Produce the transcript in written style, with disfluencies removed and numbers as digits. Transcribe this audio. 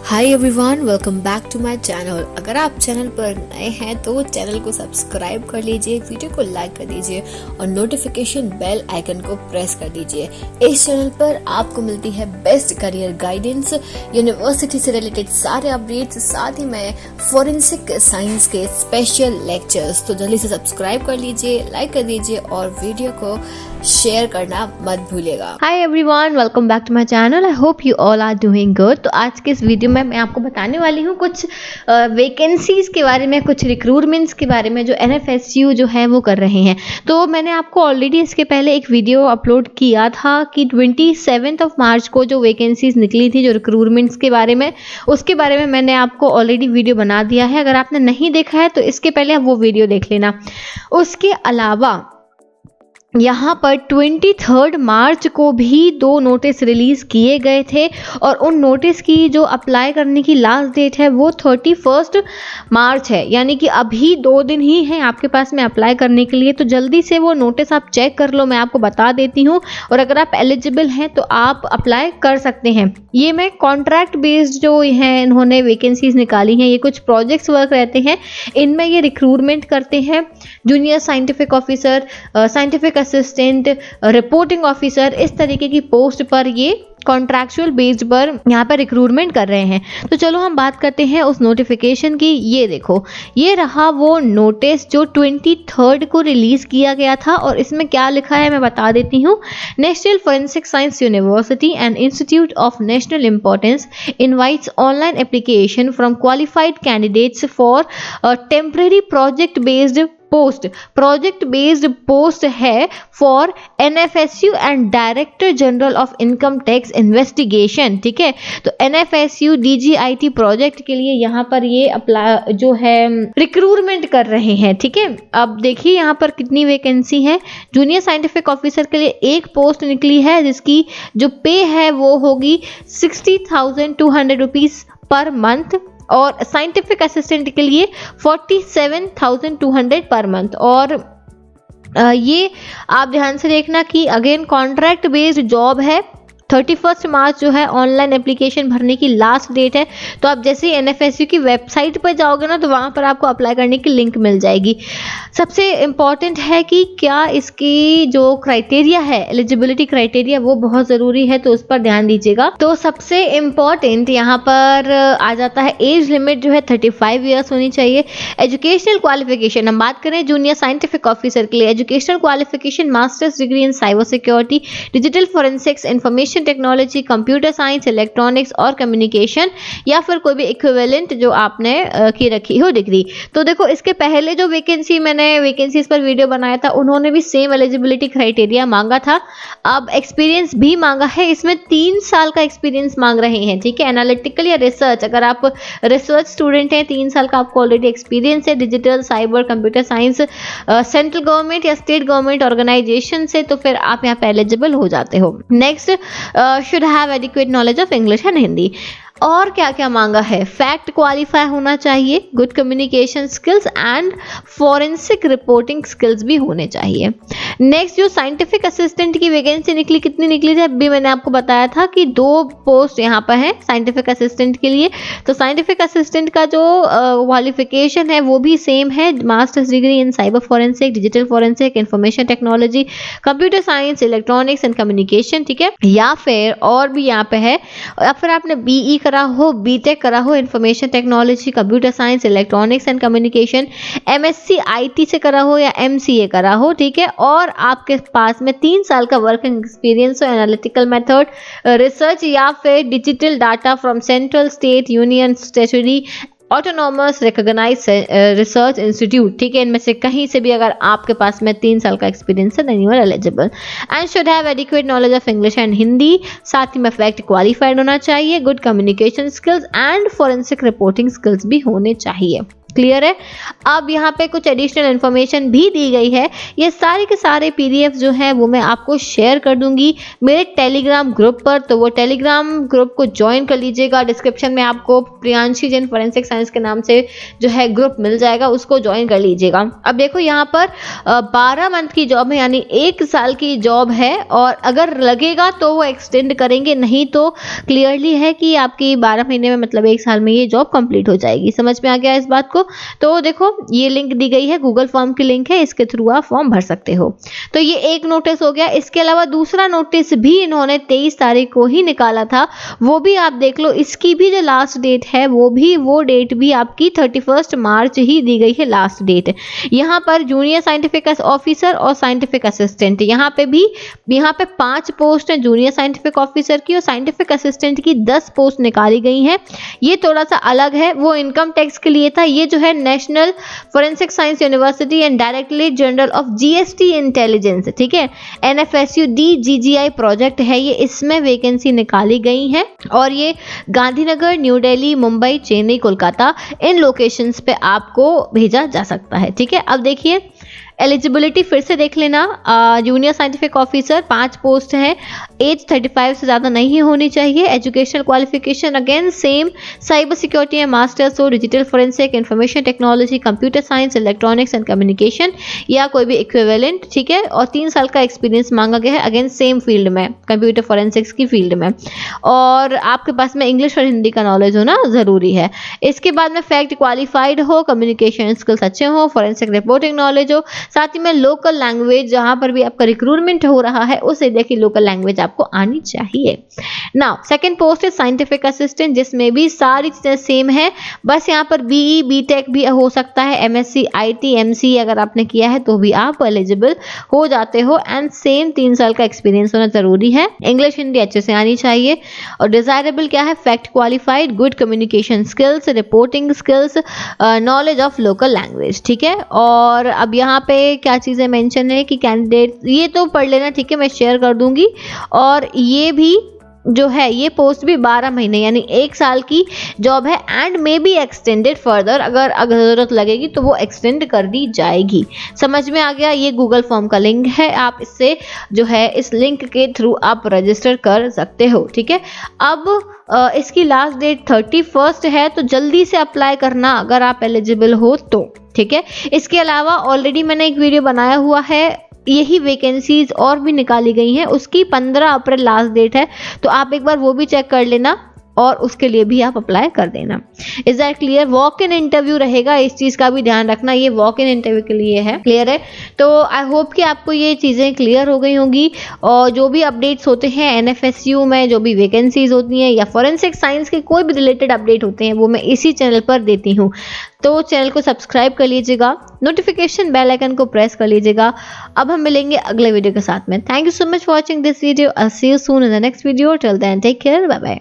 Hi everyone, welcome back to my channel. अगर आप channel पर नए हैं तो चैनल को सब्सक्राइब कर लीजिए, वीडियो को लाइक कर दीजिए और नोटिफिकेशन बेल आइकन को प्रेस कर दीजिए। इस चैनल पर आपको मिलती है बेस्ट करियर गाइडेंस, यूनिवर्सिटी से रिलेटेड सारे अपडेट्स, साथ ही में फॉरेंसिक साइंस के स्पेशल लेक्चर्स। तो जल्दी से सब्सक्राइब कर लीजिए, लाइक कर दीजिए और वीडियो को शेयर करना मत भूलिएगा। Hi everyone, welcome back to my channel. I hope you all are doing good. तो आज के इस वीडियो में मैं आपको बताने वाली हूँ कुछ वैकेंसीज के बारे में, कुछ रिक्रूटमेंट्स के बारे में जो एनएफएसयू जो है वो कर रहे हैं। तो मैंने आपको ऑलरेडी इसके पहले एक वीडियो अपलोड किया था कि 27 मार्च को जो वैकेंसीज निकली थी जो रिक्रूटमेंट्स के बारे में, उसके बारे में मैंने आपको ऑलरेडी वीडियो बना दिया है। अगर आपने नहीं देखा है तो इसके पहले आप वो वीडियो देख लेना। उसके अलावा यहाँ पर 23 मार्च को भी 2 नोटिस रिलीज किए गए थे और उन नोटिस की जो अप्लाई करने की लास्ट डेट है वो 31 मार्च है, यानी कि अभी 2 दिन ही हैं आपके पास में अप्लाई करने के लिए। तो जल्दी से वो नोटिस आप चेक कर लो, मैं आपको बता देती हूँ, और अगर आप एलिजिबल हैं तो आप अप्लाई कर सकते हैं। ये मैं कॉन्ट्रैक्ट बेस्ड जो है इन्होंने वैकेंसीज निकाली हैं, ये कुछ प्रोजेक्ट्स वर्क रहते हैं, इनमें ये रिक्रूटमेंट करते हैं। Junior scientific officer, scientific assistant, reporting officer, इस तरीके की पोस्ट पर ये कॉन्ट्रैक्चुअल बेस्ड पर यहाँ पर रिक्रूटमेंट कर रहे हैं। तो चलो हम बात करते हैं उस नोटिफिकेशन की। ये देखो, ये रहा वो नोटिस जो 23 को रिलीज किया गया था और इसमें क्या लिखा है मैं बता देती हूँ। National forensic science university and institute of national importance invites online application from qualified candidates for temporary project based post है for NFSU and director general of income tax investigation. ठीक है, तो एनएफएसयू डीजीआईटी प्रोजेक्ट के लिए यहाँ पर ये apply जो है रिक्रूटमेंट कर रहे हैं। ठीक है, अब देखिए यहाँ पर कितनी वैकेंसी है। जूनियर साइंटिफिक ऑफिसर के लिए एक पोस्ट निकली है जिसकी जो पे है वो होगी 60,200 रुपीज पर मंथ, और साइंटिफिक असिस्टेंट के लिए 47,200 पर मंथ। और ये आप ध्यान से देखना कि अगेन कॉन्ट्रैक्ट बेस्ड जॉब है। 31 मार्च जो है ऑनलाइन एप्लीकेशन भरने की लास्ट डेट है। तो आप जैसे एनएफएसयू की वेबसाइट पर जाओगे ना तो वहाँ पर आपको अप्लाई करने की लिंक मिल जाएगी। सबसे इम्पॉर्टेंट है कि क्या इसकी जो क्राइटेरिया है, एलिजिबिलिटी क्राइटेरिया, वो बहुत ज़रूरी है, तो उस पर ध्यान दीजिएगा। तो सबसे इम्पॉर्टेंट यहाँ पर आ जाता है एज लिमिट जो है 35 ईयर्स होनी चाहिए। एजुकेशनल क्वालिफिकेशन हम बात करें जूनियर साइंटिफिक ऑफिसर के लिए, educational qualification masters degree in cyber security, digital forensics, information technology, computer science, electronics और कम्युनिकेशन, या फिर कोई भी इक्विवेलेंट जो आपने की रखी हो डिग्री। तो देखो, इसके पहले जो वैकेंसी मैंने वैकेंसीज पर वीडियो बनाया था उन्होंने भी सेम एलिजिबिलिटी क्राइटेरिया मांगा था। अब एक्सपीरियंस भी मांगा है, इसमें 3 साल का एक्सपीरियंस मांग रहे हैं। ठीक है, एनालिटिकल या रिसर्च, अगर आप रिसर्च स्टूडेंट हैं 3 साल का आपको ऑलरेडी एक्सपीरियंस है digital, cyber, computer science, central government या स्टेट गवर्नमेंट ऑर्गेनाइजेशन से, तो फिर आप यहाँ पे एलिजिबल हो जाते हो। Next, should have adequate knowledge of English and Hindi। और क्या क्या मांगा है, फैक्ट क्वालिफाई होना चाहिए, good communication skills and forensic reporting skills भी होने चाहिए। नेक्स्ट, जो साइंटिफिक असिस्टेंट की वैकेंसी निकली, कितनी निकली थी अभी मैंने आपको बताया था कि 2 पोस्ट यहाँ पर है साइंटिफिक असिस्टेंट के लिए। तो साइंटिफिक असिस्टेंट का जो क्वालिफिकेशन है वो भी सेम है, masters degree in cyber forensic, digital forensic, information technology, computer science, electronics and communication. ठीक है, या फिर और भी यहाँ पे है, या फिर आपने बीई करा हो, बीटेक करा हो, information technology, computer science, electronics and communication, MSc IT से करा हो या एमसीए करा हो। ठीक है, और आपके पास में 3 साल का वर्किंग एक्सपीरियंस हो, एनालिटिकल मेथड, रिसर्च या फिर digital data from central, state, union, statutory, autonomous recognise research institute. ठीक है, इनमें से कहीं से भी अगर आपके पास में 3 साल का एक्सपीरियंस है then you are eligible. And should have adequate knowledge of English and Hindi, साथ ही में फैक्ट क्वालिफाइड होना चाहिए, good communication skills and forensic reporting skills भी होने चाहिए। क्लियर है। अब यहाँ पे कुछ एडिशनल इन्फॉर्मेशन भी दी गई है, ये सारे के सारे PDF जो हैं वो मैं आपको शेयर कर दूंगी मेरे टेलीग्राम ग्रुप पर, तो वो टेलीग्राम ग्रुप को ज्वाइन कर लीजिएगा। डिस्क्रिप्शन में आपको प्रियांशी जैन फॉरेंसिक साइंस के नाम से जो है ग्रुप मिल जाएगा, उसको ज्वाइन कर लीजिएगा। अब देखो यहाँ पर 12 मंथ की जॉब है, यानी 1 साल की जॉब है, और अगर लगेगा तो वो एक्सटेंड करेंगे, नहीं तो क्लियरली है कि आपकी 12 महीने में मतलब 1 साल में ये जॉब कंप्लीट हो जाएगी। समझ में आ गया इस बात को? तो देखो ये लिंक दी गई है, गूगल फॉर्म की लिंक है, इसके थ्रू आप फॉर्म भर सकते हो। तो ये एक नोटिस हो गया। इसके अलावा दूसरा नोटिस भी इन्होंने 23 तारीख को ही निकाला था, वो भी आप देख लो। इसकी भी जो लास्ट डेट है वो डेट भी आपकी 31 मार्च ही दी गई है, लास्ट डेट। यहाँ पर जूनियर साइंटिफिक ऑफिसर और साइंटिफिक असिस्टेंट, यहाँ पे 5 पोस्ट है जूनियर साइंटिफिक ऑफिसर की, और साइंटिफिक असिस्टेंट की 10 पोस्ट निकाली गई हैं। ये थोड़ा सा अलग है, वो इनकम टैक्स के लिए था। ये जो है national forensic science university and directorate general of GST intelligence, ठीक है, NFSU DGGI प्रोजेक्ट है ये, इसमें वैकेंसी निकाली गई है, और ये गांधीनगर, न्यू दिल्ली, मुंबई, चेन्नई, कोलकाता, इन लोकेशंस पे आपको भेजा जा सकता है। ठीक है, अब देखिए एलिजिबिलिटी फिर से देख लेना। जूनियर साइंटिफिक ऑफिसर 5 पोस्ट है, एज 35 से ज़्यादा नहीं होनी चाहिए। Educational qualification again same, cyber security में मास्टर्स हो, digital forensic, information technology, computer science, electronics and communication या कोई भी इक्विवेलेंट, ठीक है, और 3 साल का एक्सपीरियंस मांगा गया है, अगेन सेम फील्ड में, कंप्यूटर फोरेंसिक्स की फील्ड में, और आपके पास में इंग्लिश और हिंदी का नॉलेज होना ज़रूरी है। इसके बाद में फैक्ट क्वालिफाइड हो, कम्युनिकेशन स्किल्स अच्छे हो, फोरेंसिक रिपोर्टिंग नॉलेज हो, साथ ही में लोकल लैंग्वेज, जहां पर भी आपका रिक्रूटमेंट हो रहा है उस एरिया की लोकल लैंग्वेज आपको आनी चाहिए। नाउ सेकंड पोस्ट है साइंटिफिक असिस्टेंट, जिसमें भी सारी चीजें सेम है, बस यहाँ पर BE BTech भी हो सकता है, MSc IT MCE अगर आपने किया है तो भी आप एलिजिबल हो जाते हो, एंड सेम 3 साल का एक्सपीरियंस होना जरूरी है। इंग्लिश हिंदी अच्छे से आनी चाहिए, और डिजायरेबल क्या है, fact qualified, good communication skills, reporting skills, knowledge of local language. ठीक है, और अब यहाँ पे क्या चीज़ें मेंशन है कि कैंडिडेट, ये तो पढ़ लेना, ठीक है, मैं शेयर कर दूंगी। और ये भी जो है ये पोस्ट भी 12 महीने यानी 1 साल की जॉब है, and may be extended further, अगर ज़रूरत लगेगी तो वो एक्सटेंड कर दी जाएगी। समझ में आ गया? ये गूगल फॉर्म का लिंक है, आप इससे जो है इस लिंक के थ्रू आप रजिस्टर कर सकते हो। ठीक है, अब इसकी लास्ट डेट 31 है, तो जल्दी से अप्लाई करना अगर आप एलिजिबल हो तो। ठीक है, इसके अलावा ऑलरेडी मैंने एक वीडियो बनाया हुआ है, यही वैकेंसीज और भी निकाली गई हैं, उसकी 15 अप्रैल लास्ट डेट है, तो आप एक बार वो भी चेक कर लेना और उसके लिए भी आप अप्लाई कर देना। Is that clear? Walk in interview रहेगा, इस चीज़ का भी ध्यान रखना, ये वॉक इन इंटरव्यू के लिए है। क्लियर है? तो आई होप कि आपको ये चीज़ें क्लियर हो गई होंगी, और जो भी अपडेट्स होते हैं NFSU में, जो भी वैकेंसीज होती हैं या फॉरेंसिक साइंस के कोई भी रिलेटेड अपडेट होते हैं, वो मैं इसी चैनल पर देती हूँ। तो चैनल को सब्सक्राइब कर लीजिएगा, नोटिफिकेशन बेल आइकन को प्रेस कर लीजिएगा। अब हम मिलेंगे अगले वीडियो के साथ में। Thank you so much for watching this video. I see you soon in the next video. Till then take care, bye bye.